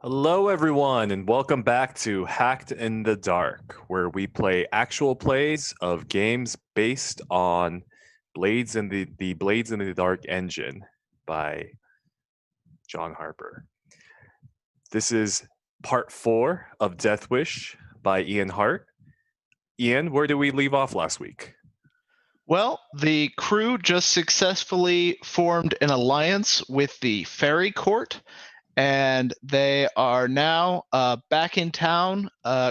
Hello, everyone, and welcome back to Hacked in the Dark, where we play actual plays of games based on the Blades in the Dark engine by John Harper. This is part 4 of Deathwish by Ian Hart. Ian, where did we leave off last week? Well, the crew just successfully formed an alliance with the Fairy Court, and they are now back in town,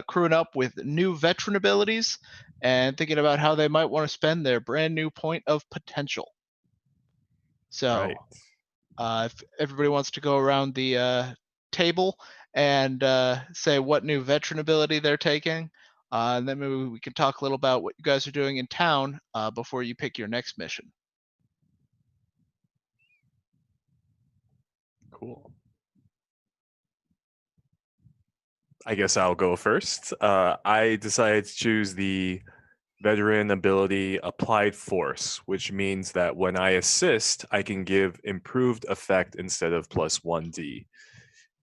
crewing up with new veteran abilities and thinking about how they might want to spend their brand new point of potential. So, Right. if everybody wants to go around the table and say what new veteran ability they're taking, and then maybe we can talk a little about what you guys are doing in town before you pick your next mission. Cool. I guess I'll go first. I decided to choose the veteran ability Applied Force, which means that when I assist, I can give improved effect instead of plus 1d.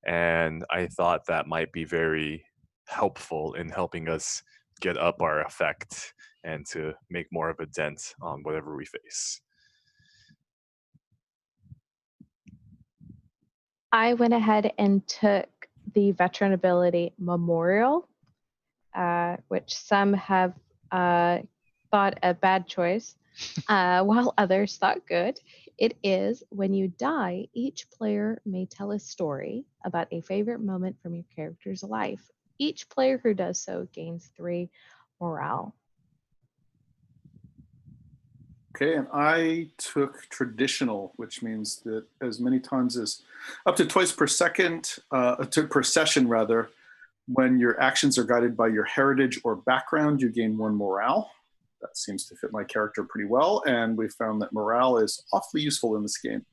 And I thought that might be very helpful in helping us get up our effect and to make more of a dent on whatever we face. I went ahead and took the veteran ability Memorial, which some have thought a bad choice, while others thought good. It is when you die, each player may tell a story about a favorite moment from your character's life. Each player who does so gains 3 morale. Okay, and I took traditional, which means that as many times as up to twice per second, per session rather, when your actions are guided by your heritage or background, you gain 1 morale. That seems to fit my character pretty well, and we found that morale is awfully useful in this game.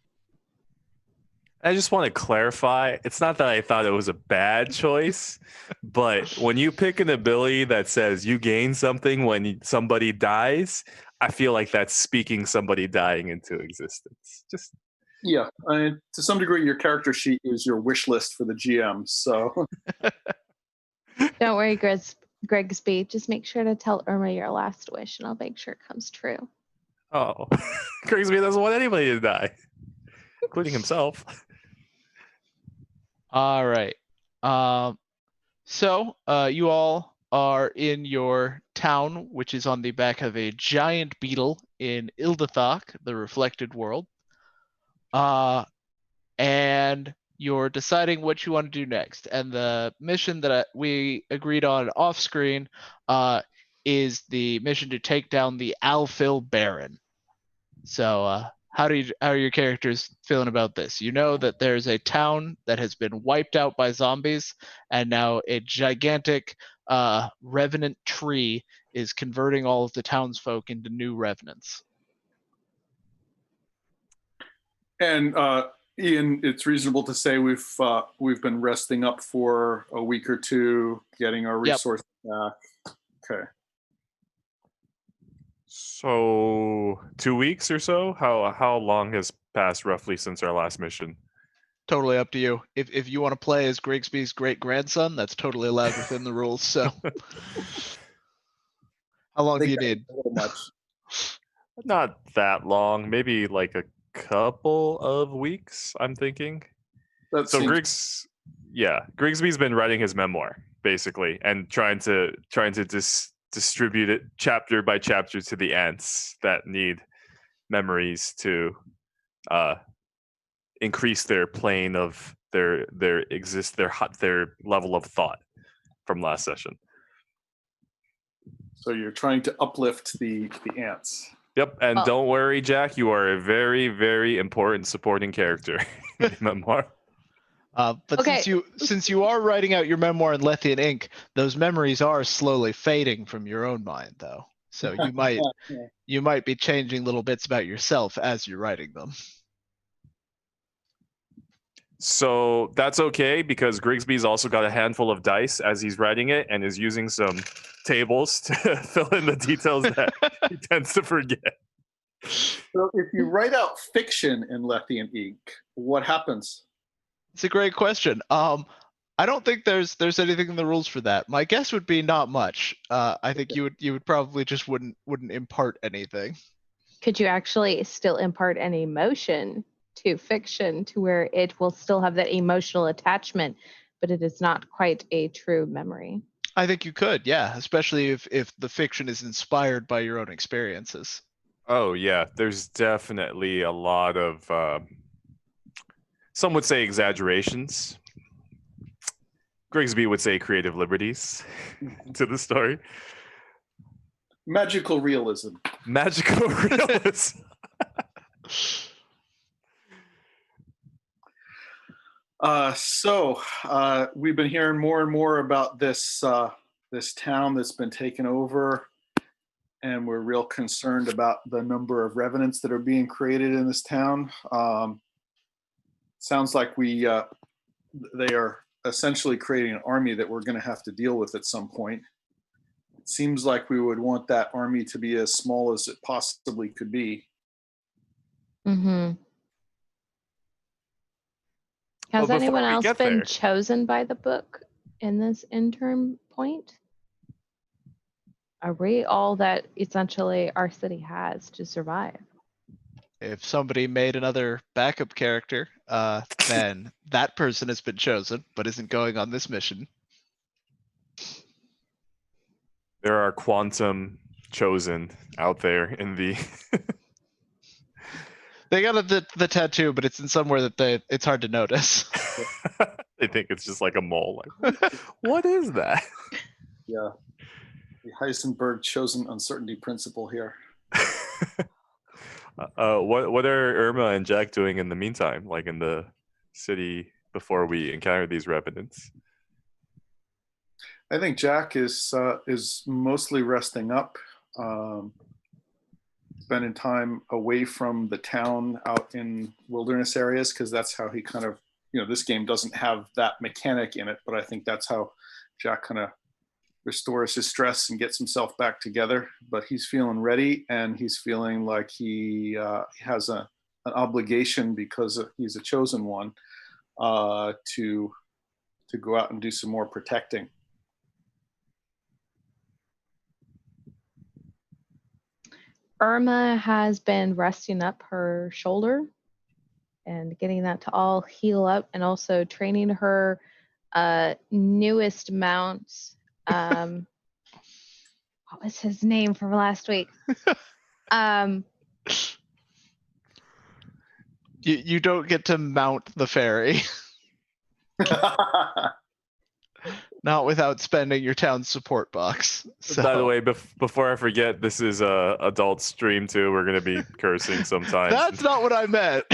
I just want to clarify, it's not that I thought it was a bad choice, but when you pick an ability that says you gain something when somebody dies, I feel like that's speaking somebody dying into existence. Yeah, to some degree, your character sheet is your wish list for the GM, so... Don't worry, Grigsby. Just make sure to tell Irma your last wish, and I'll make sure it comes true. Oh, Grigsby doesn't want anybody to die, including himself. All right. So you all are in your town, which is on the back of a giant beetle in Ildathok, the reflected world. And you're deciding what you want to do next. And the mission that we agreed on off screen is the mission to take down the Alphil Baron. So how are your characters feeling about this? You know that there's a town that has been wiped out by zombies, and now a gigantic revenant tree is converting all of the townsfolk into new revenants. And Ian, it's reasonable to say we've been resting up for a week or two, getting our resources back. Okay. So 2 weeks or so? How long has passed roughly since our last mission? Totally up to you. If you want to play as Grigsby's great grandson, that's totally allowed within the rules. So, how long do you need? A little much. Not that long, maybe like a couple of weeks, I'm thinking. Grigsby's been writing his memoir basically and trying to distribute it chapter by chapter to the ants that need memories to increase their plane of their level of thought from last session. So you're trying to uplift the ants. Yep, and don't worry, Jack, you are a very, very important supporting character in the memoir. But okay. since you are writing out your memoir in Lethian ink, those memories are slowly fading from your own mind, though. So you might be changing little bits about yourself as you're writing them. So that's okay because Grigsby's also got a handful of dice as he's writing it and is using some tables to fill in the details that he tends to forget. So if you write out fiction in Lethian ink, what happens? It's a great question. I don't think there's anything in the rules for that. My guess would be not much. I think you would probably just wouldn't impart anything. Could you actually still impart an emotion to fiction to where it will still have that emotional attachment, but it is not quite a true memory? I think you could, yeah, especially if the fiction is inspired by your own experiences. Oh yeah, there's definitely a lot of some would say exaggerations. Grigsby would say creative liberties to the story. Magical realism. Magical realism. So we've been hearing more and more about this this town that's been taken over, and we're real concerned about the number of revenants that are being created in this town. Sounds like they are essentially creating an army that we're going to have to deal with at some point. It seems like we would want that army to be as small as it possibly could be. Mm-hmm. Has Well, before anyone we else get been there- chosen by the book in this interim point? Are we all that essentially our city has to survive? If somebody made another backup character, then that person has been chosen, but isn't going on this mission. There are quantum chosen out there in the They got the tattoo, but it's in somewhere that it's hard to notice. they think it's just like a mole. Like, what is that? Yeah, the Heisenberg chosen uncertainty principle here. What are Irma and Jack doing in the meantime, like in the city before we encounter these revenants? I think Jack is mostly resting up, spending time away from the town out in wilderness areas, because that's how he kind of, this game doesn't have that mechanic in it, but I think that's how Jack kind of restores his stress and gets himself back together. But he's feeling ready, and he's feeling like he has an obligation, because he's a chosen one, to go out and do some more protecting. Irma has been resting up her shoulder and getting that to all heal up, and also training her newest mount. What was his name from last week? You don't get to mount the fairy. Not without spending your town's support box. So, By the way, before I forget, this is a adult stream too. We're gonna be cursing sometimes. that's not what I meant.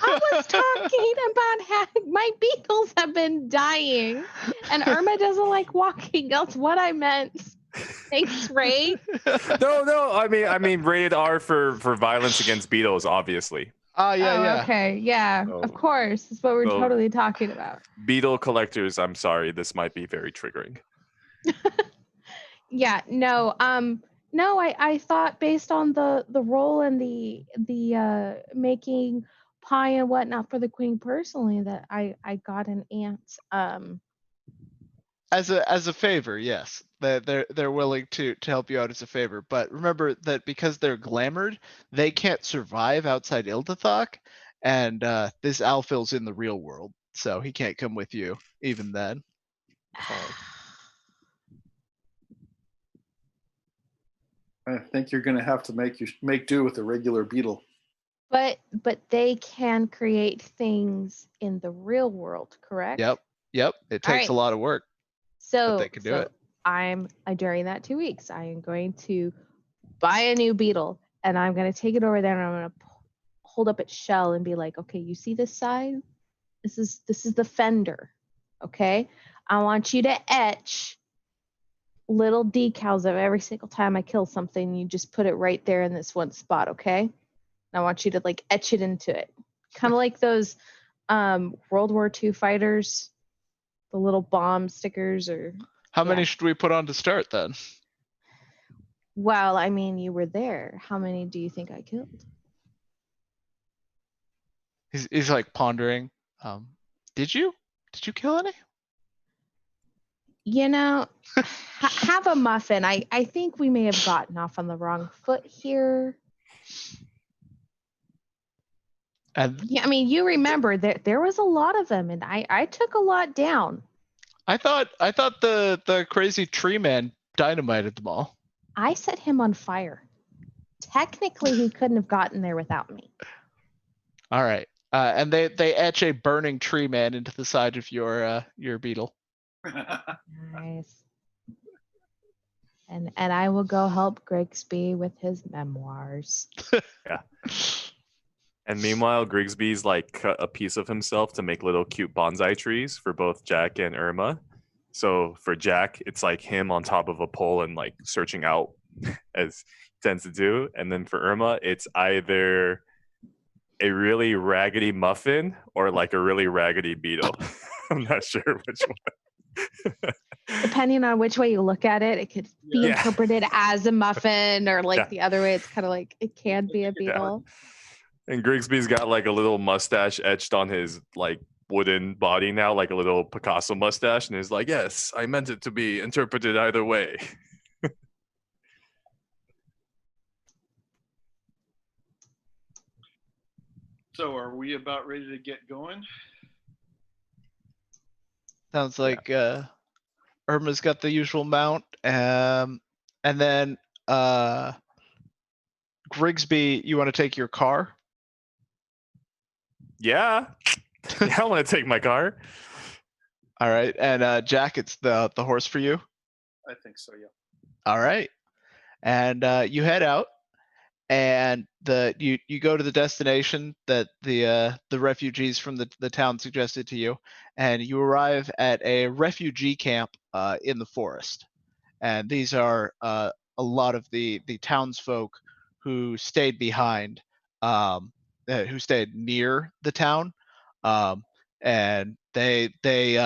I was talking about how my beetles have been dying, and Irma doesn't like walking. That's what I meant. Thanks, Ray. No. I mean, rated R for violence against beetles, obviously. Yeah. Okay. Yeah, So- of course. That's what we're so- totally talking about. Beetle collectors, I'm sorry, this might be very triggering. Yeah, no. No, I thought based on the role and the making pie and whatnot for the queen personally, that I got an ant. As a favor, yes. They're willing to help you out as a favor. But remember that because they're glamored, they can't survive outside Ildathok, and this Alphil's in the real world, so he can't come with you even then. I think you're going to have to make do with a regular beetle. But they can create things in the real world, correct? Yep. It takes right. a lot of work. So they can do it. I'm during that 2 weeks, I am going to buy a new beetle, and I'm going to take it over there, and I'm going to hold up its shell and be like, okay, you see this side? This is the fender. Okay, I want you to etch little decals of every single time I kill something. You just put it right there in this one spot. Okay, and I want you to like etch it into it, kind of like those World War II fighters, the little bomb stickers. Or How many should we put on to start then? well, I mean, you were there. How many do you think I killed? He's like pondering. Did you? Did you kill any? You know, have a muffin. I think we may have gotten off on the wrong foot here. And Yeah, I mean, you remember there was a lot of them, and I took a lot down. I thought the crazy tree man dynamited them all. I set him on fire. Technically, he couldn't have gotten there without me. All right. And they etch a burning tree man into the side of your beetle. Nice. And I will go help Grigsby with his memoirs. Yeah. And meanwhile, Grigsby's like cut a piece of himself to make little cute bonsai trees for both Jack and Irma. So for Jack, it's like him on top of a pole and like searching out as he tends to do. And then for Irma, it's either a really raggedy muffin or like a really raggedy beetle. I'm not sure which one. Depending on which way you look at it, it could be Yeah. interpreted as a muffin, or like Yeah. the other way, it's kind of like it can be a beetle. And Grigsby's got like a little mustache etched on his like wooden body now, like a little Picasso mustache, and he's like, yes, I meant it to be interpreted either way. So are we about ready to get going? Sounds like Irma's got the usual mount. And then Grigsby, you want to take your car? Yeah. I want to take my car. All right. And Jack, it's the horse for you. I think so, yeah. All right. And you head out, and you go to the destination that the refugees from the town suggested to you, and you arrive at a refugee camp in the forest. And these are a lot of the townsfolk who stayed behind, who stayed near the town, and they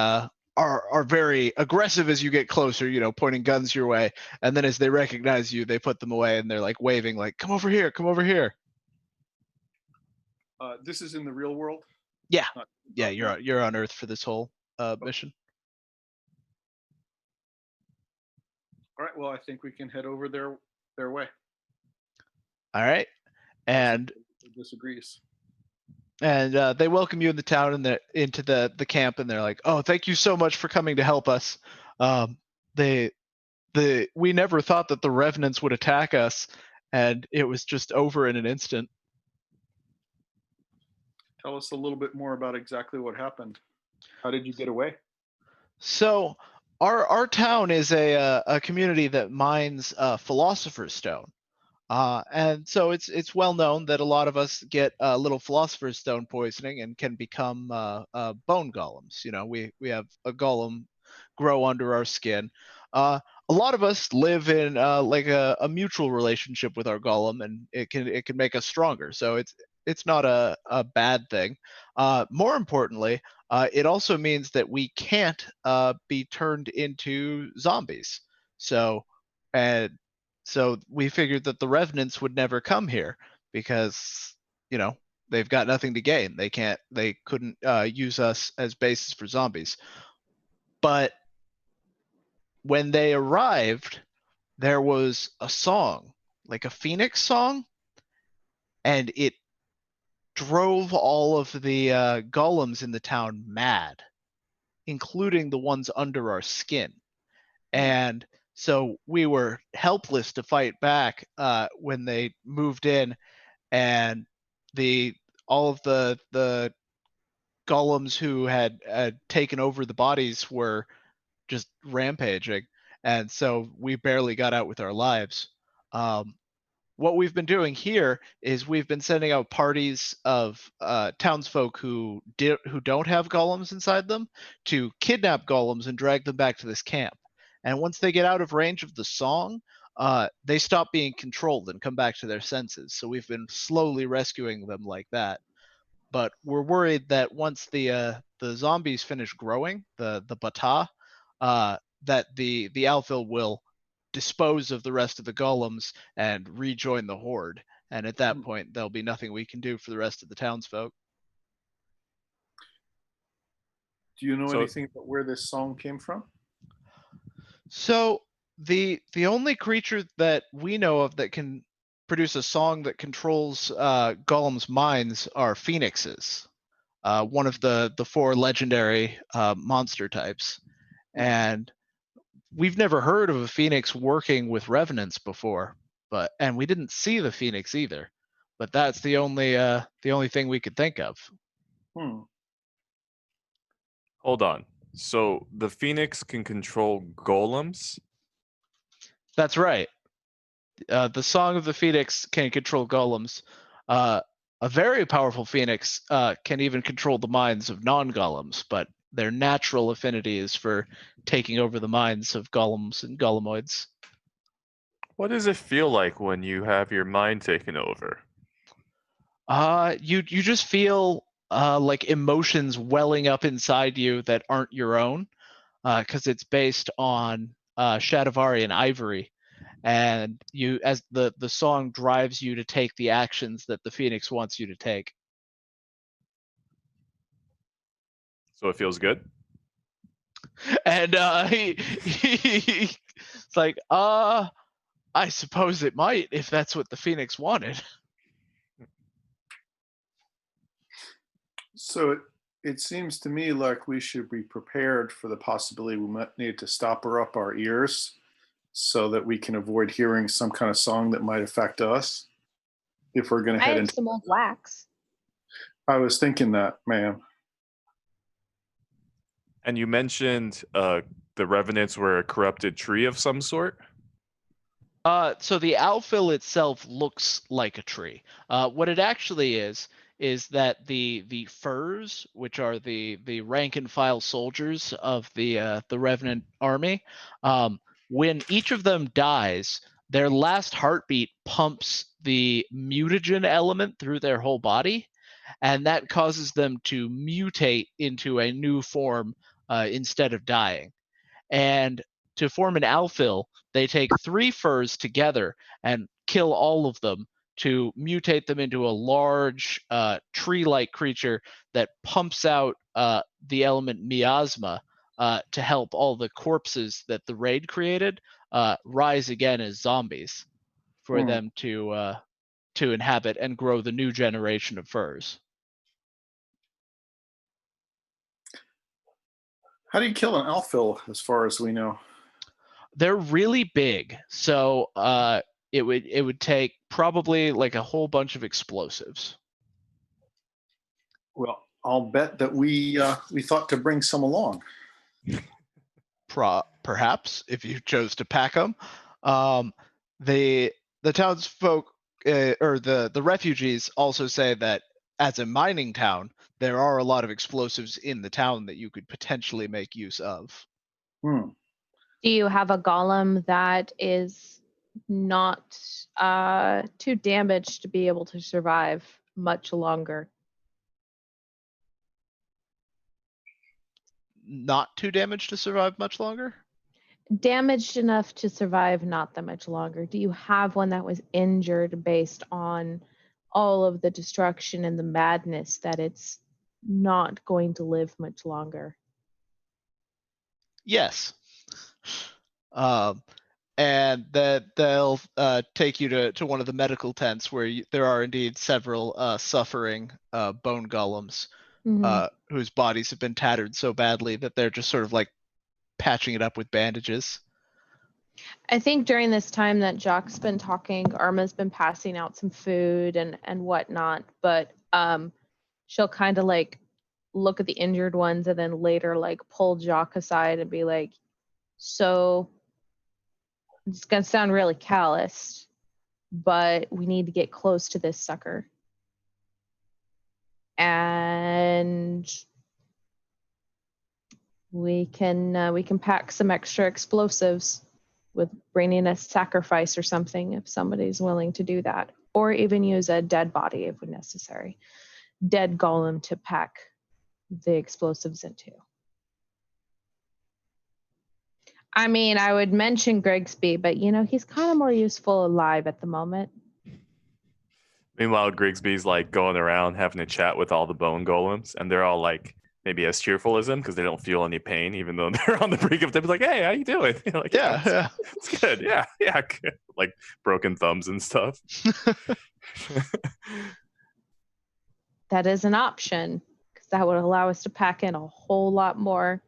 are very aggressive as you get closer, pointing guns your way. And then as they recognize you, they put them away and they're like waving, like, come over here, come over here. This is in the real world? Yeah. Not- Yeah, not- you're on Earth for this whole mission. All right, well, I think we can head over their way. All right. And Disagrees. they welcome you in the town and into the camp, and they're like, "Oh, thank you so much for coming to help us. We never thought that the revenants would attack us, and it was just over in an instant." Tell us a little bit more about exactly what happened. How did you get away? So our town is a community that mines philosopher's stone. And so it's well known that a lot of us get little philosopher's stone poisoning and can become bone golems. We have a golem grow under our skin. A lot of us live in like a mutual relationship with our golem, and it can make us stronger. So it's not a bad thing. More importantly, it also means that we can't be turned into zombies. So we figured that the revenants would never come here because, they've got nothing to gain. They couldn't use us as bases for zombies. But when they arrived, there was a song, like a phoenix song, and it drove all of the golems in the town mad, including the ones under our skin. And so we were helpless to fight back when they moved in, and all of the golems who had taken over the bodies were just rampaging, and so we barely got out with our lives. What we've been doing here is we've been sending out parties of townsfolk who don't have golems inside them to kidnap golems and drag them back to this camp. And once they get out of range of the song, they stop being controlled and come back to their senses. So we've been slowly rescuing them like that. But we're worried that once the zombies finish growing, the bata, that the Alphil will dispose of the rest of the golems and rejoin the horde. And at that point, there'll be nothing we can do for the rest of the townsfolk. Do you know So- anything about where this song came from? So the only creature that we know of that can produce a song that controls Golem's minds are phoenixes, one of the 4 legendary monster types, and we've never heard of a phoenix working with revenants before, and we didn't see the phoenix either. But that's the only thing we could think of. Hold on. So the Phoenix can control golems? That's right. The Song of the Phoenix can control golems. A very powerful phoenix can even control the minds of non-golems, but their natural affinity is for taking over the minds of golems and golemoids. What does it feel like when you have your mind taken over? You just feel like emotions welling up inside you that aren't your own, because it's based on Shadowvari and Ivory, and you, as the song drives you to take the actions that the Phoenix wants you to take. So it feels good? And it's like, I suppose it might, if that's what the Phoenix wanted. So it seems to me like we should be prepared for the possibility we might need to stopper up our ears so that we can avoid hearing some kind of song that might affect us if we're going to I head have into. some old wax. I was thinking that, ma'am. And you mentioned the revenants were a corrupted tree of some sort? So the Alphil itself looks like a tree. What it actually is that the furs, which are the rank and file soldiers of the Revenant army, when each of them dies, their last heartbeat pumps the mutagen element through their whole body, and that causes them to mutate into a new form instead of dying. And to form an Alphil, they take 3 furs together and kill all of them to mutate them into a large tree-like creature that pumps out the element miasma to help all the corpses that the raid created rise again as zombies for them to inhabit and grow the new generation of furs. How do you kill an Alphil, as far as we know? They're really big, so it would take probably like a whole bunch of explosives. Well, I'll bet that we thought to bring some along. Perhaps if you chose to pack them. The townsfolk or the refugees also say that as a mining town, there are a lot of explosives in the town that you could potentially make use of. Do you have a golem that is not too damaged to be able to survive much longer? Not too damaged to survive much longer? Damaged enough to survive not that much longer. Do you have one that was injured based on all of the destruction and the madness that it's not going to live much longer? Yes. And that they'll take you to one of the medical tents where there are indeed several suffering bone golems whose bodies have been tattered so badly that they're just sort of like patching it up with bandages. I think during this time that Jock's been talking, Irma's been passing out some food and whatnot, but she'll kind of like look at the injured ones and then later like pull Jock aside and be like, so it's gonna sound really callous, but we need to get close to this sucker. And we can pack some extra explosives with bringing a sacrifice or something if somebody's willing to do that, or even use a dead body if necessary. Dead golem to pack the explosives into. I mean, I would mention Grigsby, but he's kind of more useful alive at the moment. Meanwhile, Grigsby's like going around having a chat with all the bone golems, and they're all like maybe as cheerful as them because they don't feel any pain, even though they're on the brink of death. Like, hey, how you doing? Like, Yeah. it's good. Yeah, good. Like broken thumbs and stuff. That is an option because that would allow us to pack in a whole lot more.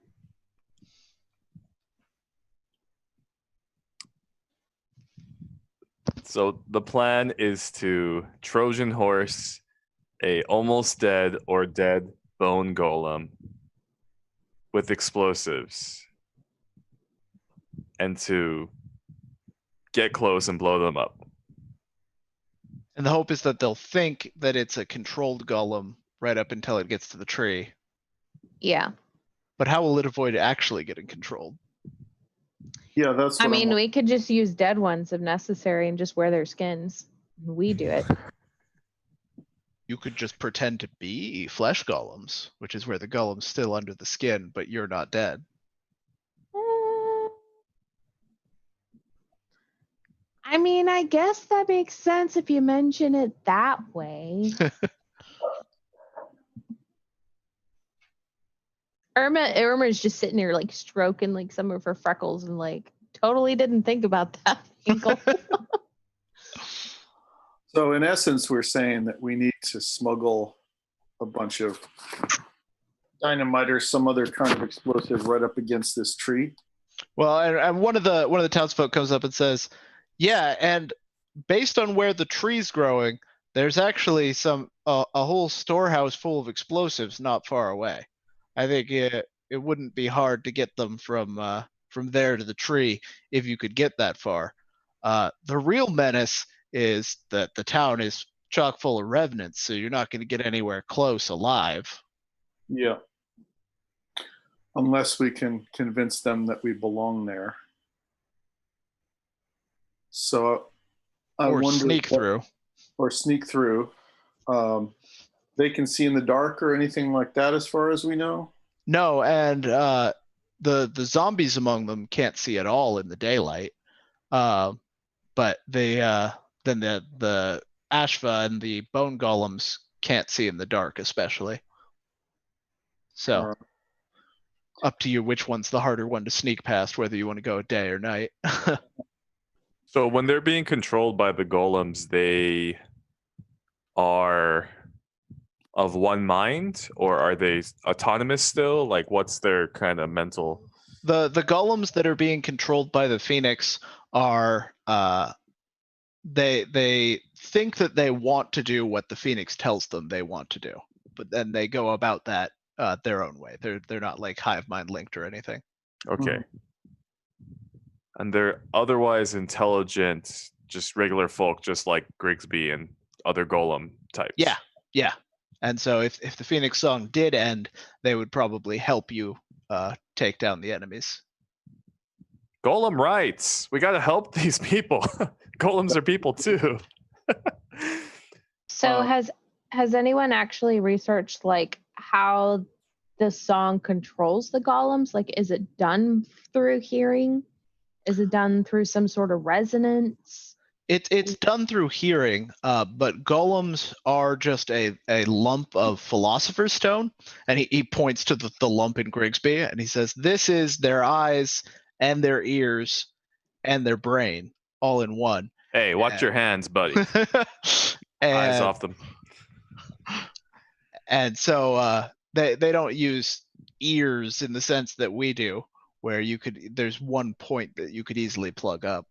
So the plan is to Trojan horse a almost dead or dead bone golem with explosives and to get close and blow them up. And the hope is that they'll think that it's a controlled golem right up until it gets to the tree. Yeah. But how will it avoid actually getting controlled? Yeah, that's I what mean, I'm, we could just use dead ones if necessary and just wear their skins. We do it. You could just pretend to be flesh golems, which is where the golem's still under the skin, but you're not dead. I mean, I guess that makes sense if you mention it that way. Irma's just sitting here like stroking like some of her freckles and like totally didn't think about that angle. so in essence, we're saying that we need to smuggle a bunch of dynamite or some other kind of explosive right up against this tree. Well, and one of the townsfolk comes up and says, "Yeah, and based on where the tree's growing, there's actually a whole storehouse full of explosives not far away. I think it wouldn't be hard to get them from there to the tree if you could get that far. The real menace is that the town is chock full of revenants, so you're not going to get anywhere close alive." Yeah. Unless we can convince them that we belong there. So I Or wonder sneak through. Or sneak through. They can see in the dark or anything like that as far as we know? No, and the zombies among them can't see at all in the daylight. But they then the Ashva and the bone golems can't see in the dark, especially. So up to you which one's the harder one to sneak past, whether you want to go day or night. So when they're being controlled by the golems, they are of one mind, or are they autonomous still? Like, what's their kind of mental? The golems that are being controlled by the Phoenix are they think that they want to do what the Phoenix tells them they want to do, but then they go about that their own way. They're not like hive mind linked or anything. Okay. And they're otherwise intelligent, just regular folk, just like Grigsby and other golem types. Yeah. And so if the Phoenix song did end, they would probably help you take down the enemies. Golem rights. We got to help these people. Golems are people too. So has anyone actually researched like how the song controls the golems? Like, is it done through hearing? Is it done through some sort of resonance? It's done through hearing, but golems are just a lump of philosopher's stone, and he points to the lump in Grigsby, and he says, "This is their eyes and their ears and their brain all in one." Hey, watch your hands, buddy. Eyes off them. And so they don't use ears in the sense that we do, where there's one point that you could easily plug up.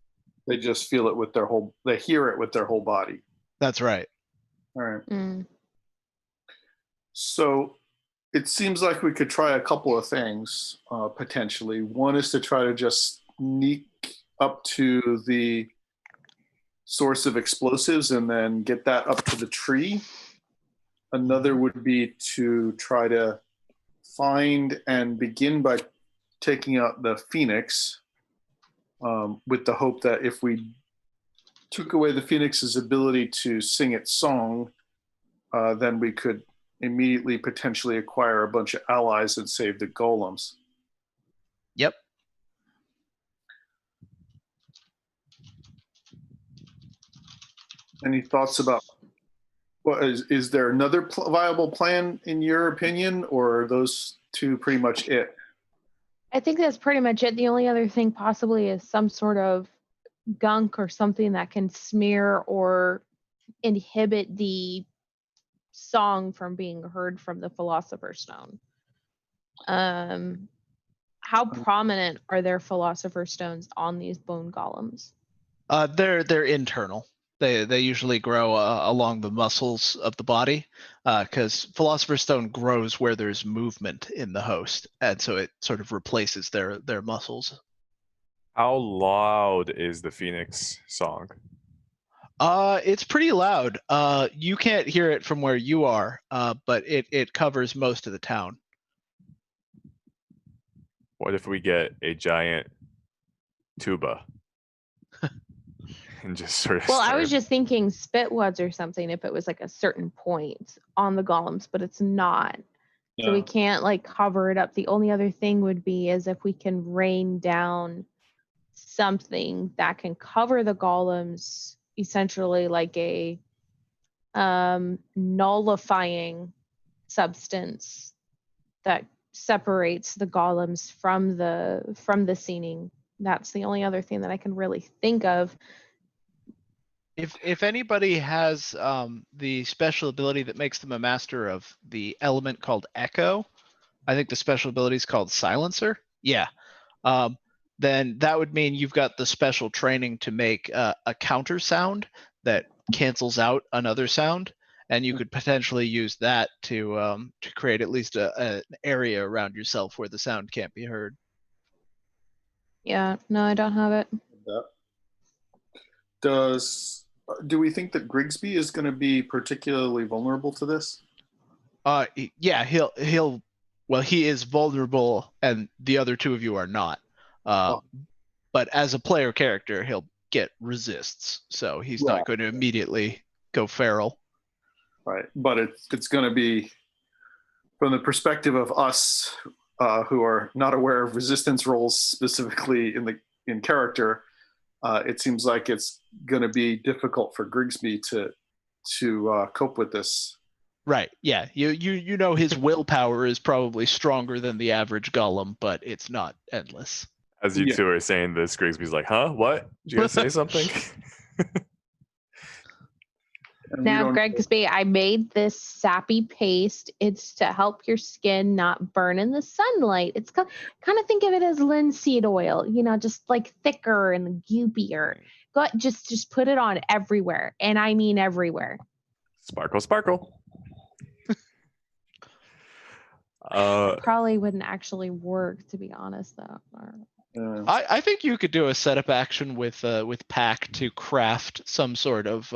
They just feel it they hear it with their whole body. That's right. All right. So it seems like we could try a couple of things potentially. One is to try to just sneak up to the source of explosives and then get that up to the tree. Another would be to try to find and begin by taking out the Phoenix, with the hope that if we took away the Phoenix's ability to sing its song, then we could immediately potentially acquire a bunch of allies and save the golems. Yep. Any thoughts about Well, is there another viable plan in your opinion, or are those two pretty much it? I think that's pretty much it. The only other thing possibly is some sort of gunk or something that can smear or inhibit the song from being heard from the Philosopher's Stone. How prominent are there Philosopher's Stones on these bone golems? They're internal. They usually grow along the muscles of the body, because Philosopher's Stone grows where there's movement in the host, and so it sort of replaces their muscles. How loud is the Phoenix song? It's pretty loud. You can't hear it from where you are, but it covers most of the town. What if we get a giant tuba and just sort of Well, I start- was just thinking spitwads or something if it was like a certain point on the golems, but it's not. So we can't like cover it up. The only other thing would be is if we can rain down something that can cover the golems, essentially like a nullifying substance that separates the golems from the scening. That's the only other thing that I can really think of. If anybody has the special ability that makes them a master of the element called Echo, I think the special ability is called Silencer. Yeah. Then that would mean you've got the special training to make a counter sound that cancels out another sound, and you could potentially use that to create at least an area around yourself where the sound can't be heard. Yeah, no, I don't have it. Do we think that Grigsby is going to be particularly vulnerable to this? Yeah, he is vulnerable, and the other two of you are not. But as a player character, he'll get resists, so he's not going to immediately go feral. Right, but it's going to be from the perspective of us who are not aware of resistance rolls specifically in character. It seems like it's going to be difficult for Grigsby to cope with this. Right. Yeah. You know his willpower is probably stronger than the average golem, but it's not endless. As you two are saying this, Grigsby's like, "Huh? What? Did you guys say something?" Now, Grigsby, I made this sappy paste. It's to help your skin not burn in the sunlight. It's kind of think of it as linseed oil, just like thicker and goopier. Just put it on everywhere, and I mean everywhere. Sparkle, sparkle. It probably wouldn't actually work, to be honest, though. I think you could do a setup action with Pack to craft some sort of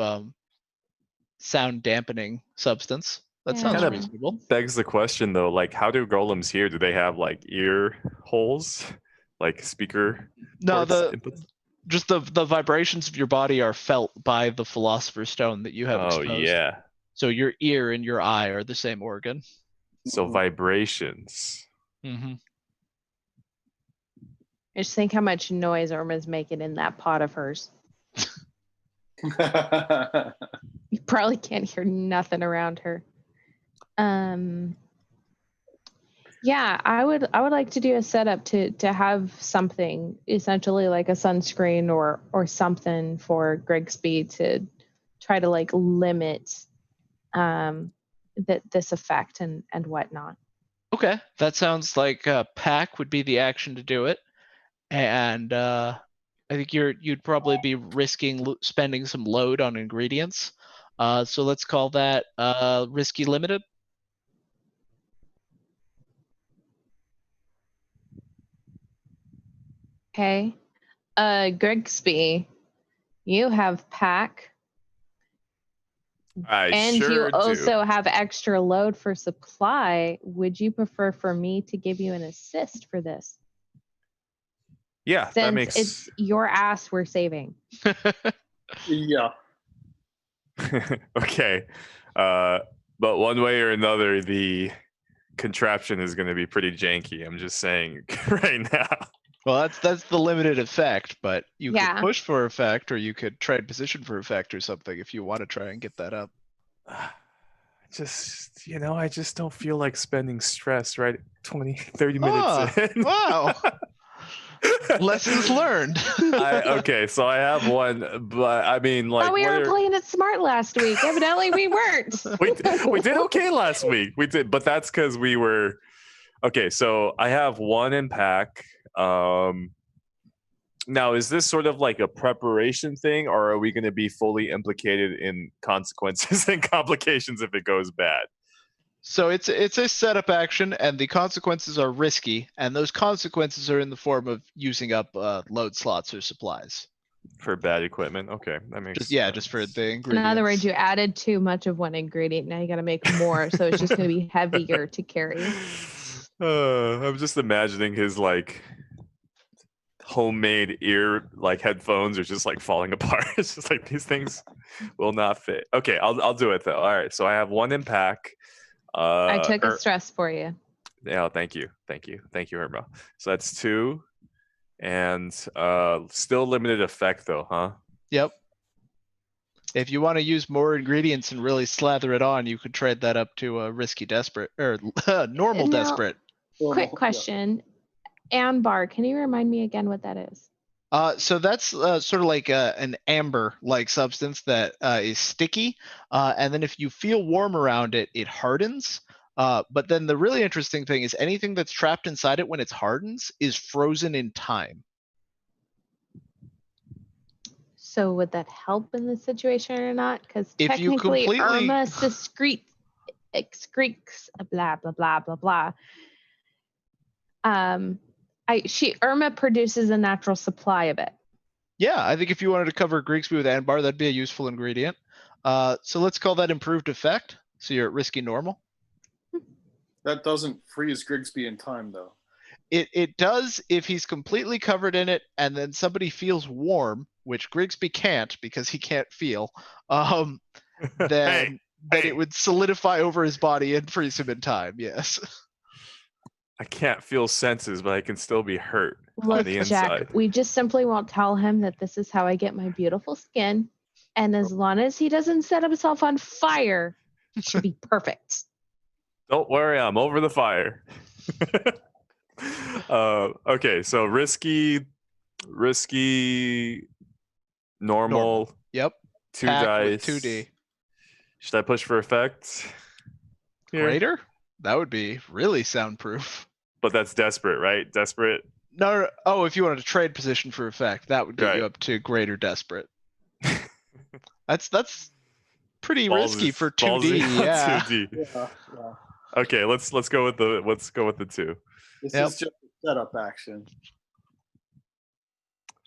sound dampening substance. That sounds reasonable. Begs the question though, like how do golems hear? Do they have like ear holes, like speaker? No, just the vibrations of your body are felt by the Philosopher's Stone that you have exposed. Oh yeah. So your ear and your eye are the same organ. So vibrations. Mm-hmm. Just think how much noise Irma's making in that pot of hers. You probably can't hear nothing around her. Yeah, I would like to do a setup to have something essentially like a sunscreen or something for Grigsby to try to like limit this effect and whatnot. Okay, that sounds like Pack would be the action to do it, and I think you'd probably be risking spending some load on ingredients. So let's call that risky limited. Okay. Grigsby, you have Pack. And sure you also have extra load for supply. Would you prefer for me to give you an assist for this? Yeah, Since that makes it's your ass we're saving. Yeah. Okay. But one way or another, the contraption is going to be pretty janky. I'm just saying right now. Well, that's the limited effect, but you Yeah. could push for effect, or you could trade position for effect or something if you want to try and get that up. Just, I just don't feel like spending stress right 20, 30 minutes Ah, in. wow. Lessons learned. Okay, so I have one, but I mean, like, Thought we what were are- playing it smart last week. Evidently, we weren't. we did okay last week. We did, but that's because we were okay. So I have one in pack. Now, is this sort of like a preparation thing, or are we going to be fully implicated in consequences and complications if it goes bad? So it's a setup action, and the consequences are risky, and those consequences are in the form of using up load slots or supplies. For bad equipment? Okay, that makes Just for sense. the In ingredients. other words, you added too much of one ingredient. Now you got to make more, so it's just going to be heavier to carry. I'm just imagining his like homemade ear like headphones are just like falling apart. It's just like these things will not fit. Okay, I'll do it though. All right, so I have one in pack. I took a stress for you. Yeah, thank you, Irma. So that's 2, and still limited effect though, huh? Yep. If you want to use more ingredients and really slather it on, you could trade that up to a risky desperate or normal Now- desperate. Quick question. Ambar, can you remind me again what that is? So that's sort of like an amber-like substance that is sticky, and then if you feel warm around it, it hardens. But then the really interesting thing is anything that's trapped inside it when it hardens is frozen in time. So would that help in this situation or not? Because If you technically completely- Irma excretes blah blah blah blah blah. Irma produces a natural supply of it. Yeah, I think if you wanted to cover Grigsby with Anbar, that'd be a useful ingredient. So let's call that improved effect. So you're at risky normal. That doesn't freeze Grigsby in time, though. It does if he's completely covered in it and then somebody feels warm, which Grigsby can't because he can't feel, then Hey. it would solidify over his body and freeze him in time, yes. I can't feel senses, but I can still be hurt on Look, the Jack, inside. we just simply won't tell him that this is how I get my beautiful skin. And as long as he doesn't set himself on fire, it should be perfect. Don't worry, I'm over the fire. Okay, so risky, normal, Yep. 2 Pack with dice. 2D. Should I push for effect? Here? Greater? That would be really soundproof. But that's desperate, right? Desperate. No, oh, if you wanted to trade position for effect, that would get you Right. up to greater desperate. That's pretty Balls risky is- for balls 2D. is on Yeah. 2D. Yeah. Okay, let's go with the 2. This Yep. is just a setup action.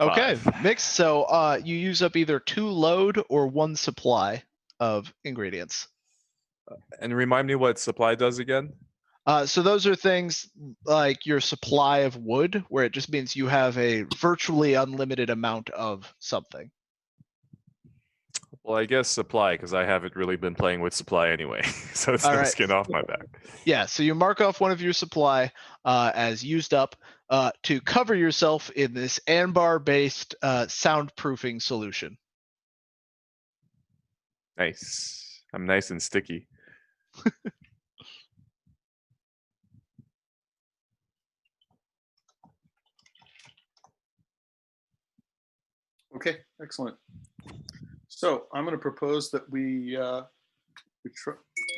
Okay, 5. mix. So you use up either 2 load or 1 supply of ingredients. And remind me what supply does again? So those are things like your supply of wood, where it just means you have a virtually unlimited amount of something. Well, I guess supply, because I haven't really been playing with supply anyway. So it's All no right. skin off my back. Yeah, so you mark off one of your supply as used up to cover yourself in this Anbar-based soundproofing solution. Nice. I'm nice and sticky. Okay, excellent. So I'm going to propose that we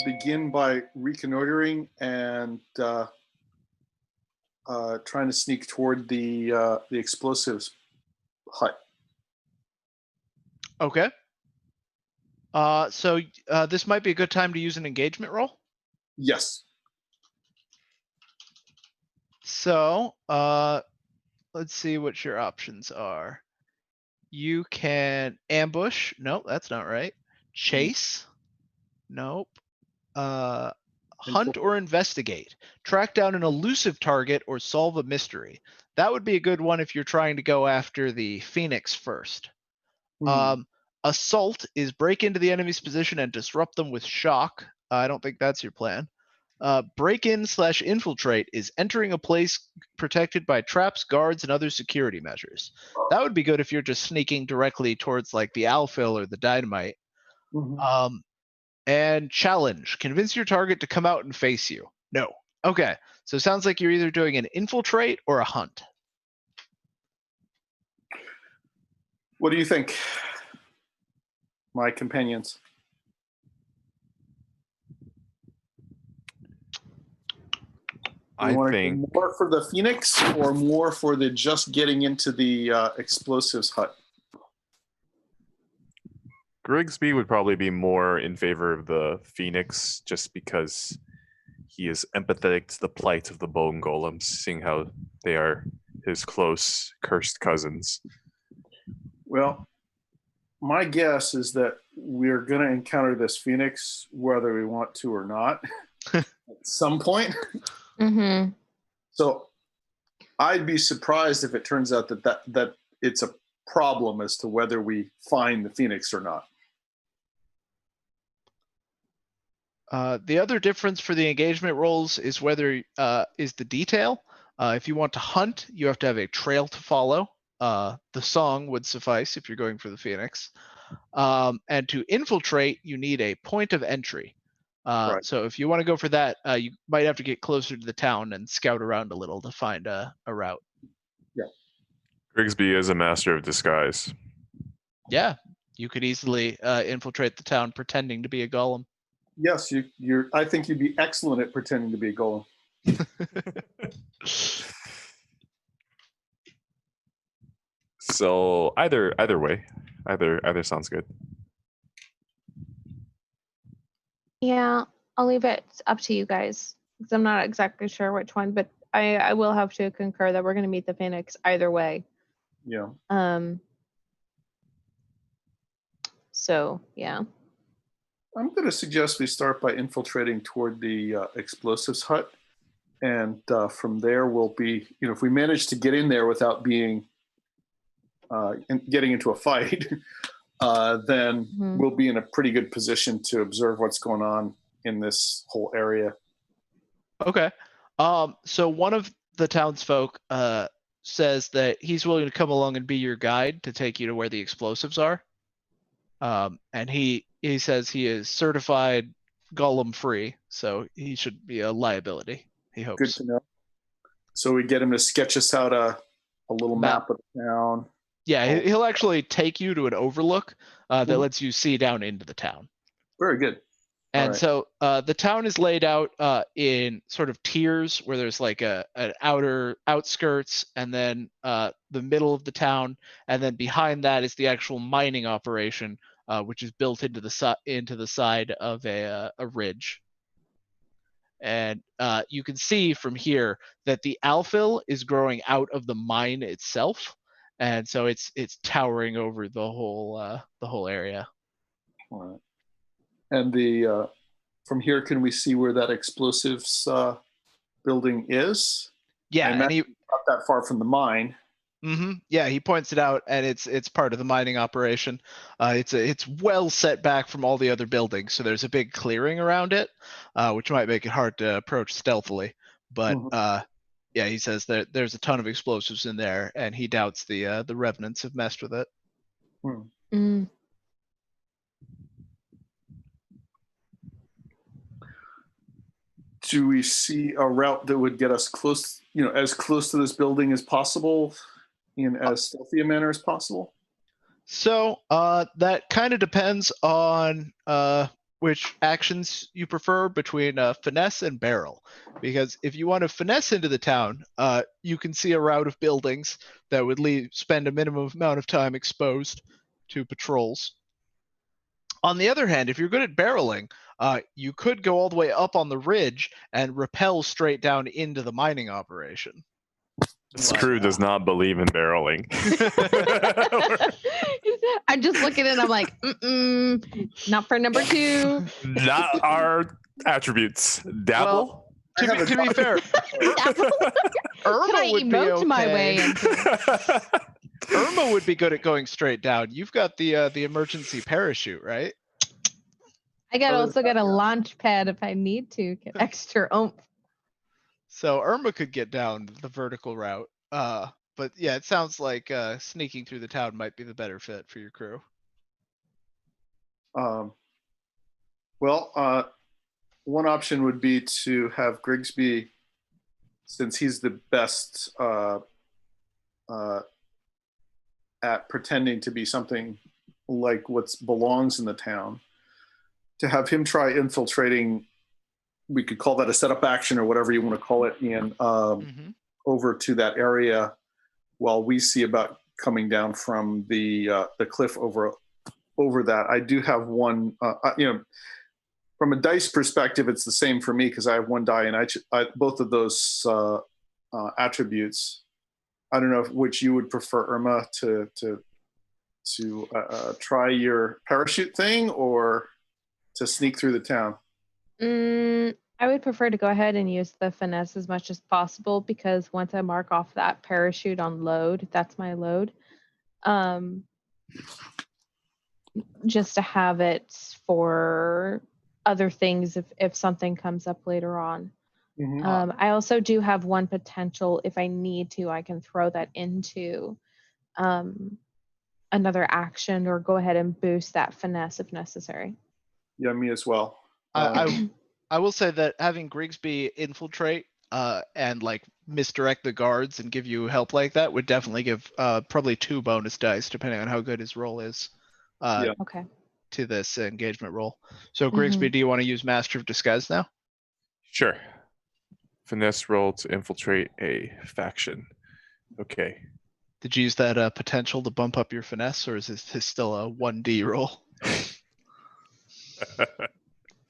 begin by reconnoitering and trying to sneak toward the explosives hut. Okay. So this might be a good time to use an engagement roll. Yes. So let's see what your options are. You can ambush. Nope, that's not right. Chase. Nope. Hunt or investigate. Track down an elusive target or solve a mystery. That would be a good one if you're trying to go after the Phoenix first. Assault is break into the enemy's position and disrupt them with shock. I don't think that's your plan. Break-in/infiltrate is entering a place protected by traps, guards, and other security measures. That would be good if you're just sneaking directly towards like the Alphil or the Dynamite. Mhm. And challenge. Convince your target to come out and face you. No. Okay. So it sounds like you're either doing an infiltrate or a hunt. What do you think, my companions? I You want to think go more for the Phoenix or more for the just getting into the explosives hut? Grigsby would probably be more in favor of the Phoenix just because he is empathetic to the plight of the bone golems, seeing how they are his close, cursed cousins. Well, my guess is that we're going to encounter this Phoenix whether we want to or not at some point. Mm-hmm. So I'd be surprised if it turns out that it's a problem as to whether we find the Phoenix or not. The other difference for the engagement rolls is whether is the detail. If you want to hunt, you have to have a trail to follow. The song would suffice if you're going for the Phoenix. And to infiltrate, you need a point of entry. Right. So if you want to go for that, you might have to get closer to the town and scout around a little to find a route. Grigsby is a master of disguise. Yeah, you could easily infiltrate the town pretending to be a golem. Yes, you're. I think you'd be excellent at pretending to be a golem. So either way, either sounds good. Yeah, I'll leave it up to you guys because I'm not exactly sure which one, but I will have to concur that we're going to meet the Phoenix either way. Yeah. So yeah. I'm going to suggest we start by infiltrating toward the explosives hut, and from there we'll be. If we manage to get in there without being getting into a fight, then we'll be in a pretty good position to observe what's going on in this whole area. Okay. So one of the townsfolk says that he's willing to come along and be your guide to take you to where the explosives are. And he says he is certified golem free, so he should be a liability. He hopes. Good to know. So we get him to sketch us out a little map of the town. Yeah, he'll actually take you to an overlook that lets you see down into the town. Very good. And so the town is laid out in sort of tiers where there's like an outer outskirts and then the middle of the town. And then behind that is the actual mining operation, which is built into the side of a ridge. And you can see from here that the alfil is growing out of the mine itself. And so it's towering over the whole area. All right. And from here, can we see where that explosives building is? Yeah, and not that far from the mine. Mm-hmm. Yeah, he points it out, and it's part of the mining operation. It's well set back from all the other buildings, so there's a big clearing around it, which might make it hard to approach stealthily. But yeah, he says that there's a ton of explosives in there, and he doubts the revenants have messed with it. Do we see a route that would get us close, as close to this building as possible in as stealthy a manner as possible? So that kind of depends on which actions you prefer between finesse and barrel. Because if you want to finesse into the town, you can see a route of buildings that would spend a minimum amount of time exposed to patrols. On the other hand, if you're good at barreling, you could go all the way up on the ridge and rappel straight down into the mining operation. This crew does not believe in barreling. I'm just looking at it, I'm like, not for number 2. Not our attributes. Dabble? Well, to be fair, Irma would be okay. My way into Irma would be good at going straight down. You've got the emergency parachute, right? I also got a launch pad if I need to get extra oomph. So Irma could get down the vertical route. But yeah, it sounds like sneaking through the town might be the better fit for your crew. Well, Well, one option would be to have Grigsby, since he's the best at pretending to be something like what belongs in the town, to have him try infiltrating. We could call that a setup action or whatever you want to call it, Ian, over to that area while we see about coming down from the cliff over that. I do have one, from a dice perspective, it's the same for me because I have one die, and I both of those attributes. I don't know which you would prefer, Irma, to try your parachute thing or to sneak through the town. I would prefer to go ahead and use the finesse as much as possible, because once I mark off that parachute on load, that's my load. Just to have it for other things if something comes up later on. I also do have one potential. If I need to, I can throw that into another action or go ahead and boost that finesse if necessary. Yeah, me as well. I will say that having Grigsby infiltrate and like misdirect the guards and give you help like that would definitely give probably 2 bonus dice depending on how good his roll is. Okay. To this engagement roll. So Grigsby, do you want to use Master of Disguise now? Sure. Finesse roll to infiltrate a faction. Okay. Did you use that potential to bump up your finesse, or is this still a 1D roll?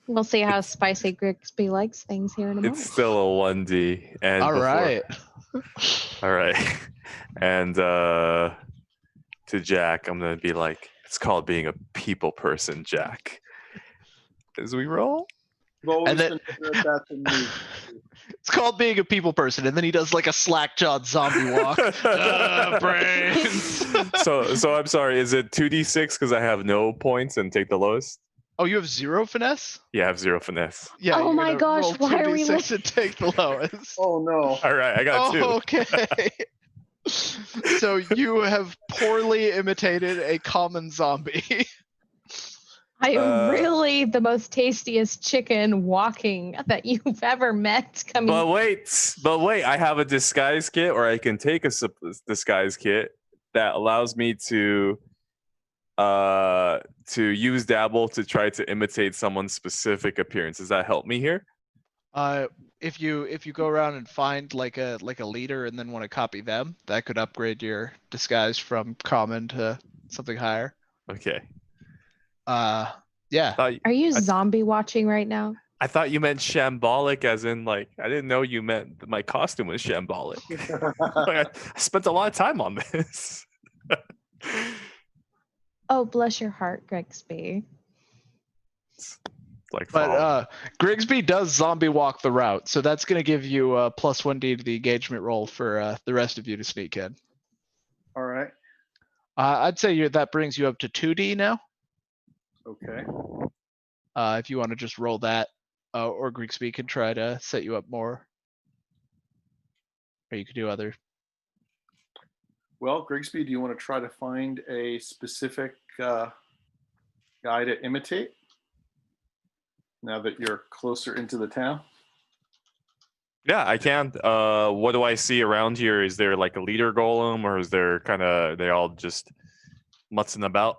We'll see how spicy Grigsby likes things here in a moment. It's still a 1D. And All right. All right. And to Jack, I'm going to be like, it's called being a people person, Jack. As we roll. And then, it's called being a people person, and then he does like a slack-jawed zombie walk. Brains. So I'm sorry. Is it 2d6 because I have no points and take the lowest? Oh, you have 0 finesse? Yeah, I have 0 finesse. Yeah. Oh my gosh! Why are we? To take the lowest. Oh no! All right, I got 2. Okay. So you have poorly imitated a common zombie. I am really the most tastiest chicken walking that you've ever met. But wait, I have a disguise kit, or I can take a disguise kit that allows me to use dabble to try to imitate someone's specific appearance. Does that help me here? If you go around and find like a leader and then want to copy them, that could upgrade your disguise from common to something higher. Okay. Yeah. Are you zombie watching right now? I thought you meant shambolic, as in like I didn't know you meant that my costume was shambolic. Like, I spent a lot of time on this. Oh, bless your heart, Grigsby. But Grigsby does zombie walk the route, so that's going to give you a +1D to the engagement roll for the rest of you to sneak in. All right. I'd say that brings you up to 2D now. Okay. If you want to just roll that, or Grigsby can try to set you up more, or you could do other. Well, Grigsby, do you want to try to find a specific guy to imitate now that you're closer into the town? Yeah, I can. What do I see around here? Is there like a leader golem, or is there they all just mutzing about?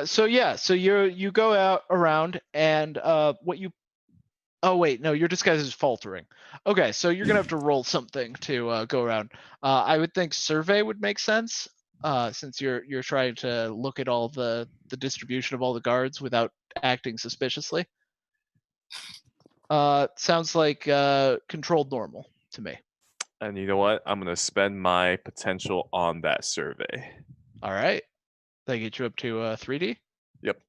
So you go out around and oh wait, no, your disguise is faltering. Okay, so you're gonna have to roll something to go around. I would think survey would make sense, since you're trying to look at all the distribution of all the guards without acting suspiciously. Sounds like controlled normal to me. And you know what? I'm gonna spend my potential on that survey. All right. That get you up to 3D? Yep.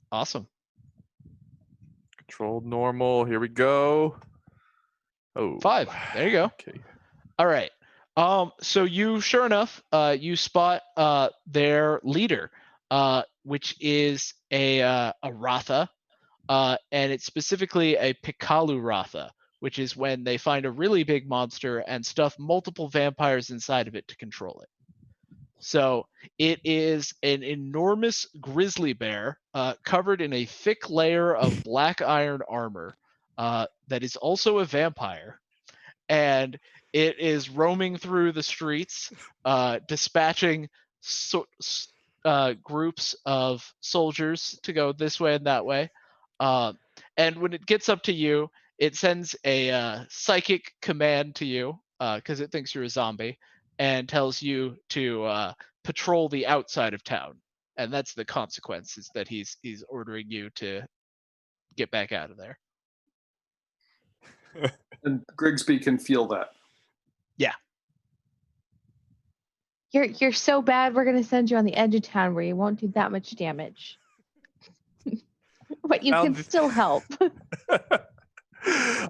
Awesome. Controlled normal. Here we go. Oh. 5. There you go. Okay. All right. So you, sure enough, you spot their leader, which is a Ratha, and it's specifically a Pikalu Ratha, which is when they find a really big monster and stuff multiple vampires inside of it to control it. So it is an enormous grizzly bear covered in a thick layer of black iron armor that is also a vampire. And it is roaming through the streets, dispatching groups of soldiers to go this way and that way. And when it gets up to you, it sends a psychic command to you because it thinks you're a zombie and tells you to patrol the outside of town. And that's the consequences that he's ordering you to get back out of there. And Grigsby can feel that. Yeah. You're so bad. We're gonna send you on the edge of town where you won't do that much damage, but you can still help.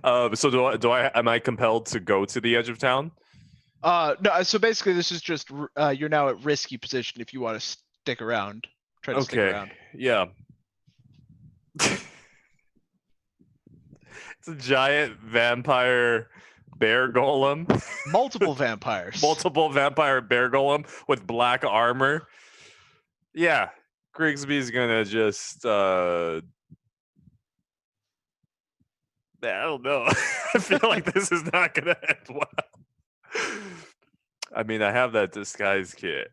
So am I compelled to go to the edge of town? No. So basically, this is just you're now at risky position if you want to stick around. Try to stick around. Yeah. It's a giant vampire bear golem. Multiple vampires. Multiple vampire bear golem with black armor. Yeah, Grigsby's gonna just I don't know. I feel like this is not gonna end well. I mean, I have that disguise kit.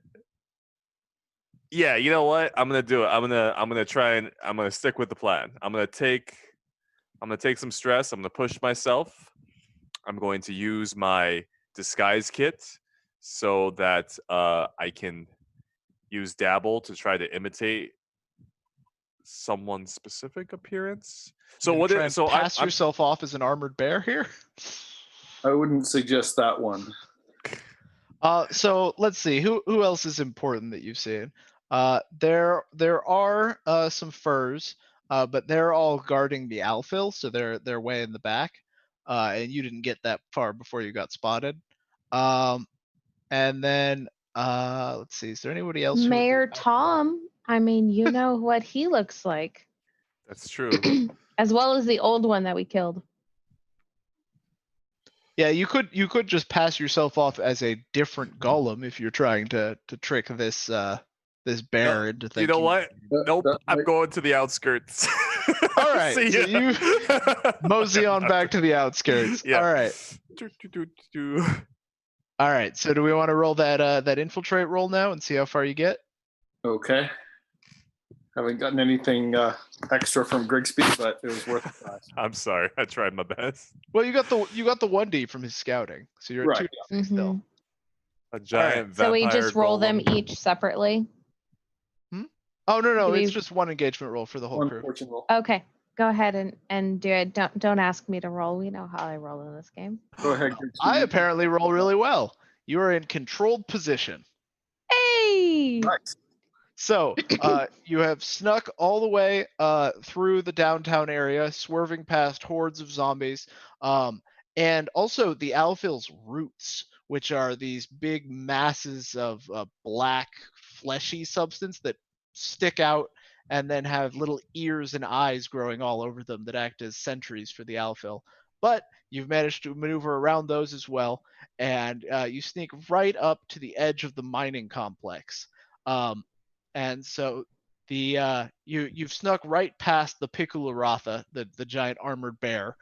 Yeah, you know what? I'm gonna do it. I'm gonna stick with the plan. I'm gonna take some stress. I'm gonna push myself. I'm going to use my disguise kit so that I can use Dabble to try to imitate someone's specific appearance. So what? Pass yourself off as an armored bear here. I wouldn't suggest that one. So let's see who else is important that you've seen. There are some furs, but they're all guarding the Alfil, so they're way in the back. And you didn't get that far before you got spotted. And then let's see, is there anybody else? Mayor Tom. I mean, you know what he looks like. That's true. As well as the old one that we killed. Yeah, you could just pass yourself off as a different golem if you're trying to trick this this bear into thinking. You know what? Nope. I'm going to the outskirts. All right. So you mosey on back to the outskirts. Yeah. All right. All right. So do we want to roll that infiltrate roll now and see how far you get? Okay. Haven't gotten anything extra from Grigsby, but it was worth a try. I'm sorry. I tried my best. Well, you got the 1D from his scouting, so you're at 2D still. A giant vampire. So we just roll golem. them each separately. Oh no, it's just one engagement roll for the whole crew. Fortune roll. Okay, go ahead and do it. Don't ask me to roll. We know how I roll in this game. Go ahead, Grigsby. I apparently roll really well. You are in controlled position. Hey! Nice. So you have snuck all the way through the downtown area, swerving past hordes of zombies, and also the Alfil's roots, which are these big masses of black, fleshy substance that stick out and then have little ears and eyes growing all over them that act as sentries for the Alfil. But you've managed to maneuver around those as well, and you sneak right up to the edge of the mining complex. And so the you've snuck right past the Picularatha, the giant armored bear.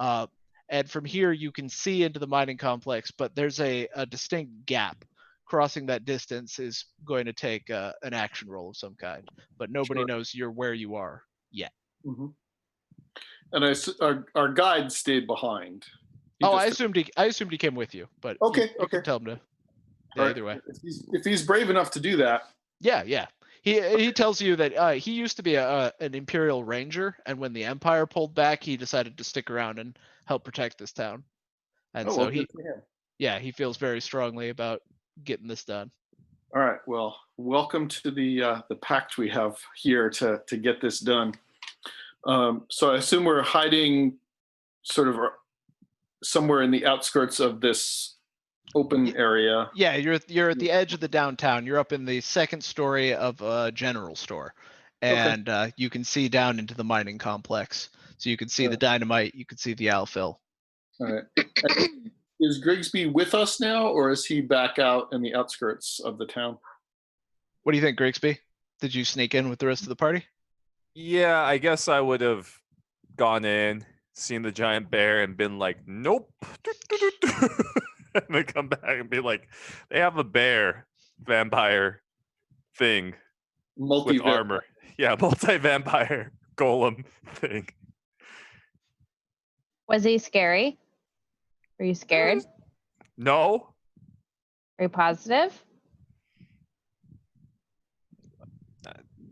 And from here you can see into the mining complex, but there's a distinct gap. Crossing that distance is going to take an action roll of some kind, but nobody knows you're where you are yet. Mm-hmm. And our guide stayed behind. I assumed he came with you, but okay. You can tell him to. Yeah, either way. If he's brave enough to do that. Yeah. He tells you that he used to be an Imperial Ranger, and when the Empire pulled back, he decided to stick around and help protect this town. And so he feels very strongly about getting this done. All right. Well, welcome to the pact we have here to get this done. So I assume we're hiding sort of somewhere in the outskirts of this open area. Yeah, you're at the edge of the downtown. You're up in the second story of a general store, and you can see down into the mining complex. So you can see the dynamite. You can see the Alfil. All right. Is Grigsby with us now, or is he back out in the outskirts of the town? What do you think, Grigsby? Did you sneak in with the rest of the party? Yeah, I guess I would have gone in, seen the giant bear, and been like, nope. And then come back and be like, they have a bear vampire thing with armor. Yeah, multi-vampire golem thing. Was he scary? Were you scared? No. Are you positive?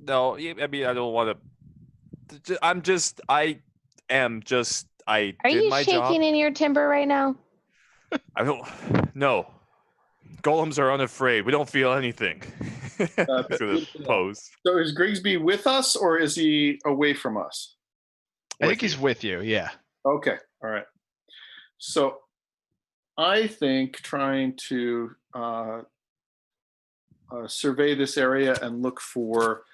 No, I mean, I don't want to. I Are did you my shaking job. in your timber right now? I don't. No. Golems are unafraid. We don't feel anything. He's gonna pose. So is Grigsby with us or is he away from us? I think he's with you. Yeah. Okay. All right. So I think trying to survey this area and look for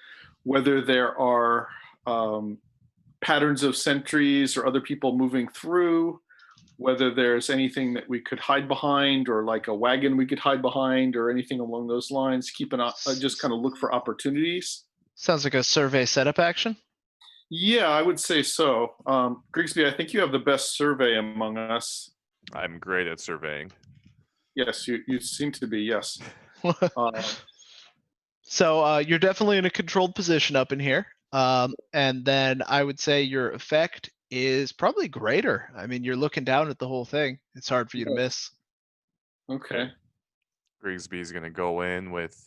whether there are patterns of sentries or other people moving through, whether there's anything that we could hide behind or like a wagon we could hide behind or anything along those lines. Just kind of look for opportunities. Sounds like a survey setup action. Yeah, I would say so. Grigsby, I think you have the best survey among us. I'm great at surveying. Yes, you seem to be, yes. So you're definitely in a controlled position up in here. And then I would say your effect is probably greater. I mean, you're looking down at the whole thing. It's hard for you to miss. Okay. Grigsby's gonna go in with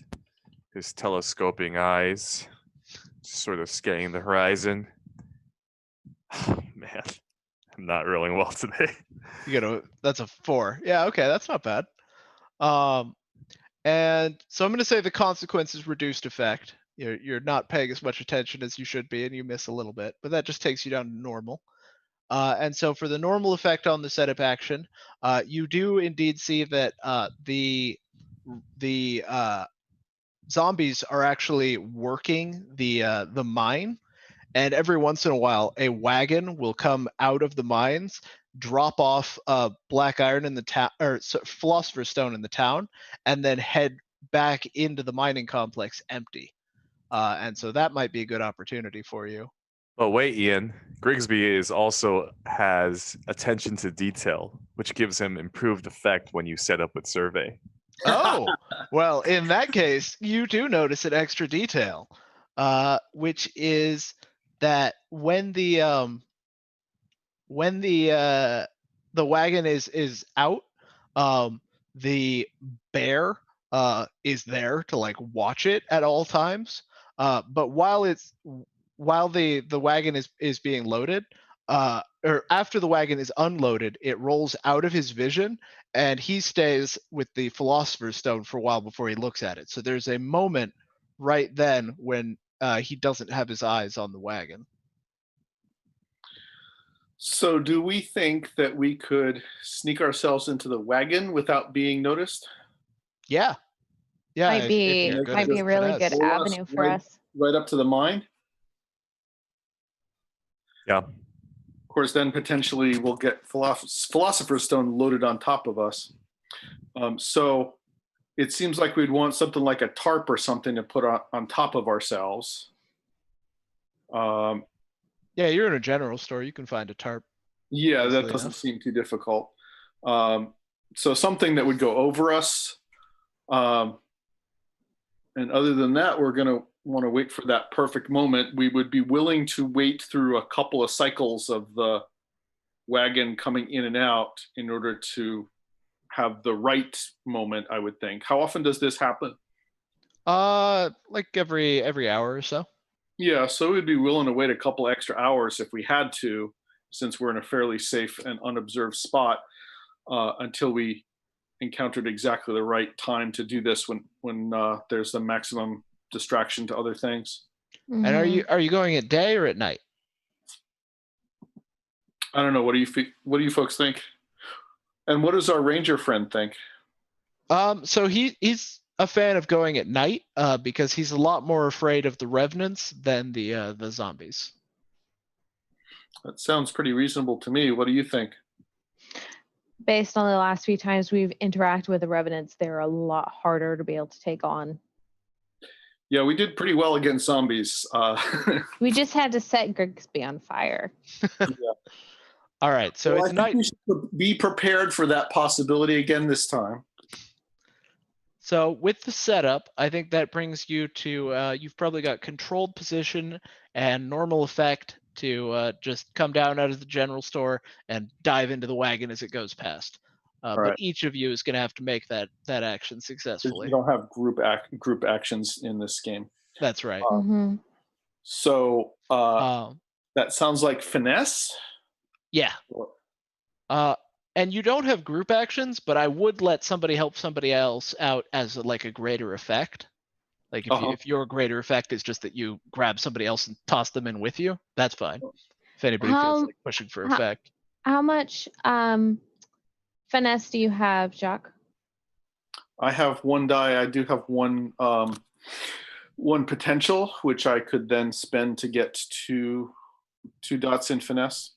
his telescoping eyes, sort of scanning the horizon. Oh, man, I'm not rolling well today. That's a 4. Yeah, okay, that's not bad. And so I'm gonna say the consequence is reduced effect. You're not paying as much attention as you should be, and you miss a little bit, but that just takes you down to normal. And so for the normal effect on the setup action, you do indeed see that the zombies are actually working the mine, and every once in a while, a wagon will come out of the mines, drop off black iron in the town, philosopher's stone in the town, and then head back into the mining complex empty. And so that might be a good opportunity for you. But wait, Ian, Grigsby also has attention to detail, which gives him improved effect when you set up with survey. Oh, well, in that case, you do notice an extra detail, which is that when the wagon is out, the bear is there to like watch it at all times. But while the wagon is being loaded, or after the wagon is unloaded, it rolls out of his vision, and he stays with the philosopher's stone for a while before he looks at it. So there's a moment right then when he doesn't have his eyes on the wagon. So do we think that we could sneak ourselves into the wagon without being noticed? Yeah. Yeah. Might be a really good avenue for us. Right up to the mine? Yeah. Of course, then potentially we'll get philosopher's stone loaded on top of us. So it seems like we'd want something like a tarp or something to put on top of ourselves. Yeah, you're in a general store. You can find a tarp. Yeah, that doesn't seem too difficult. So something that would go over us. And other than that, we're going to want to wait for that perfect moment. We would be willing to wait through a couple of cycles of the wagon coming in and out in order to have the right moment, I would think. How often does this happen? Like every hour or so. Yeah, so we'd be willing to wait a couple extra hours if we had to, since we're in a fairly safe and unobserved spot, until we encountered exactly the right time to do this when there's the maximum distraction to other things. Mm-hmm. And are you going at day or at night? I don't know. What do you folks think? And what does our ranger friend think? So he's a fan of going at night because he's a lot more afraid of the revenants than the zombies. That sounds pretty reasonable to me. What do you think? Based on the last few times we've interacted with the revenants, they're a lot harder to be able to take on. Yeah, we did pretty well against zombies. We just had to set Grigsby on fire. All right, so Well, it's I night. think we should be prepared for that possibility again this time. So with the setup, I think that brings you to you've probably got controlled position and normal effect to just come down out of the general store and dive into the wagon as it goes past. But right. each of you is going to have to make that action 'Cause successfully. we don't have group actions in this game. That's right. Mhm. So Um, that sounds like finesse. yeah. And you don't have group actions, but I would let somebody help somebody else out as like a greater effect. Like if your greater effect is just that you grab somebody else and toss them in with you, that's fine. If anybody feels like pushing for effect. How much finesse do you have, Jacques? I have one die. I do have one potential, which I could then spend to get two dots in finesse.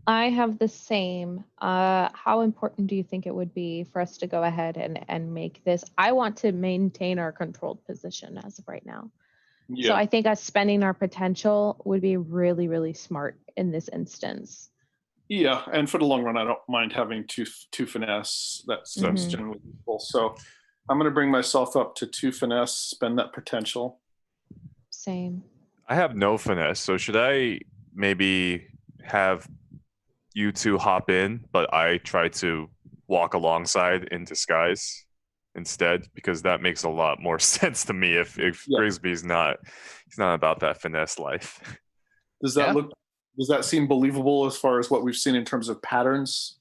I have the same. How important do you think it would be for us to go ahead and make this? I want to maintain our controlled position as of right now. Yeah. So I think us spending our potential would be really, really smart in this instance. Yeah, and for the long run, I don't mind having two finesse. That's generally useful. So I'm going to bring myself up to 2 finesse, spend that potential. Same. I have no finesse, so should I maybe have you two hop in, but I try to walk alongside in disguise instead? Because that makes a lot more sense to me if Grigsby's not about that finesse life. Does that seem believable as far as what we've seen in terms of patterns?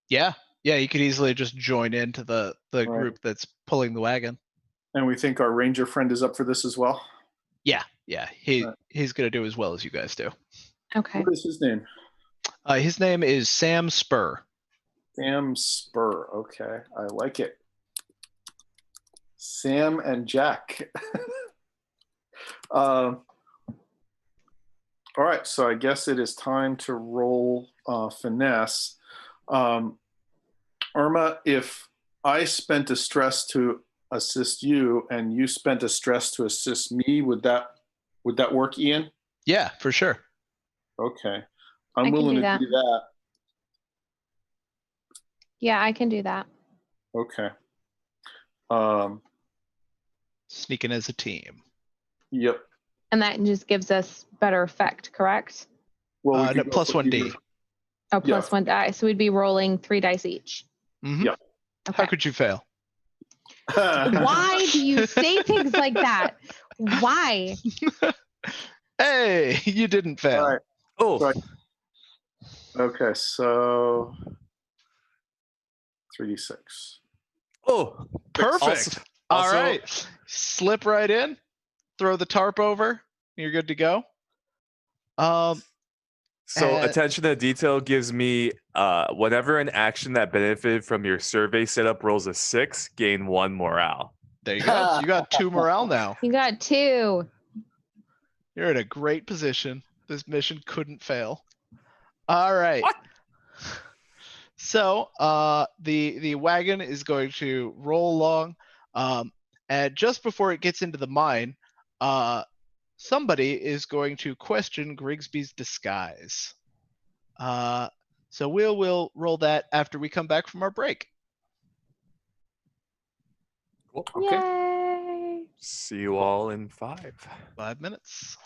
Yeah. You could easily just join into the group that's pulling the wagon. And we think our ranger friend is up for this as well? Yeah. He's gonna do as well as you guys do. Okay. What is his name? His name is Sam Spur. Sam Spur. Okay, I like it. Sam and Jack. All right, so I guess it is time to roll finesse. Irma, if I spent a stress to assist you and you spent a stress to assist me, would that work, Ian? Yeah, for sure. Okay, I'm willing to do that. Yeah, I can do that. Okay. Sneaking as a team. Yep. And that just gives us better effect, correct? Well, we no, plus 1d. Oh, plus 1 die. So we'd be rolling 3 dice each. Mm-hmm. Yeah. Okay. How could you fail? Why do you say things like that? Why? Hey, you didn't fail. All right. Oh, Sorry. Okay, so 3d6. oh, Perfect. Also- All right. Slip right in. Throw the tarp over. You're good to go. So And- attention to detail gives me whenever an action that benefited from your survey setup rolls a 6, gain 1 morale. There you go. You got 2 morale now. You got 2. You're in a great position. This mission couldn't fail. All right. What? So the wagon is going to roll along, and just before it gets into the mine, somebody is going to question Grigsby's disguise. So we'll roll that after we come back from our break. Cool. Okay. Yay. See you all in 5. 5 minutes.